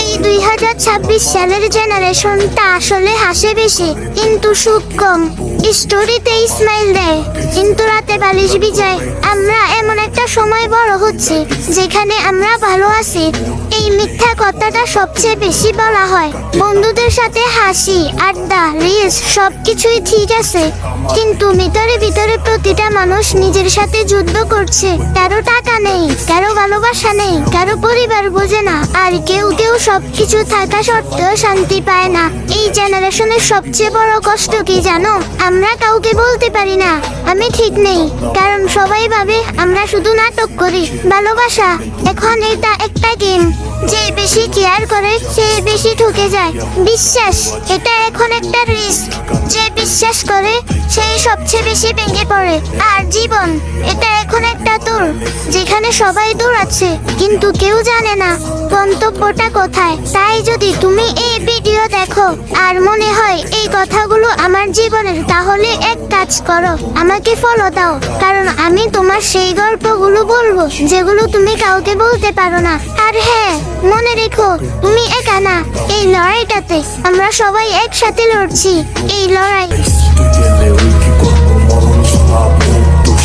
এই 2026 সালের জেনারেশনটা আসলে হাসে বেশি কিন্তু সুখ কম। স্টোরিতে স্মাইল দেয় কিন্তু রাতে বালিশ ভিজায়। আমরা এমন একটা সময় বড় হচ্ছে যেখানে আমরা ভালো আছি এই মিথ্যা কথাটা সবচেয়ে বেশি বলা হয়। বন্ধুদের সাথে হাসি, আড্ডা, রিলস সবকিছুই ঠিক আছে, কিন্তু ভিতরে ভিতরে প্রতিটা মানুষ নিজের সাথে যুদ্ধ করছে। কারো টাকা নেই, কারো ভালোবাসা নেই, কারো পরিবার বোঝে না, আর কেউ কেউ সবকিছু থাকা সত্ত্বেও শান্তি পায় না। এই জেনারেশনের সবচেয়ে বড় কষ্ট কি জানো? আমরা কাউকে বলতে পারি না আমি ঠিক নেই, কারণ সবাই ভাবে আমরা শুধু নাটক করি। ভালোবাসা এখন এটা একটা গেম, যে বেশি কেয়ার করে সে বেশি ঠকে যায়। বিশ্বাস এটা এখন একটা রিস্ক, যে বিশ্বাস করে সেই সবচেয়ে বেশি ভেঙে পড়ে। আর জীবন এটা এখন একটা দূর, যেখানে সবাই দৌড়াচ্ছে কিন্তু কেউ জানে না গন্তব্যটা কোথায়। তাই যদি তুমি এই ভিডিও দেখো আর মনে হয় এই কথাগুলো আমার জীবনের, তাহলে এক কাজ করো, আমাকে ফলো দাও, কারণ আমি তোমার সেই গল্পগুলো বলবো যেগুলো তুমি কাউকে বলতে পারো না। আর হ্যাঁ, মনে রেখো তুমি একা না, এই লড়াইটাতে আমরা সবাই একসাথে লড়ছি। এই লড়াই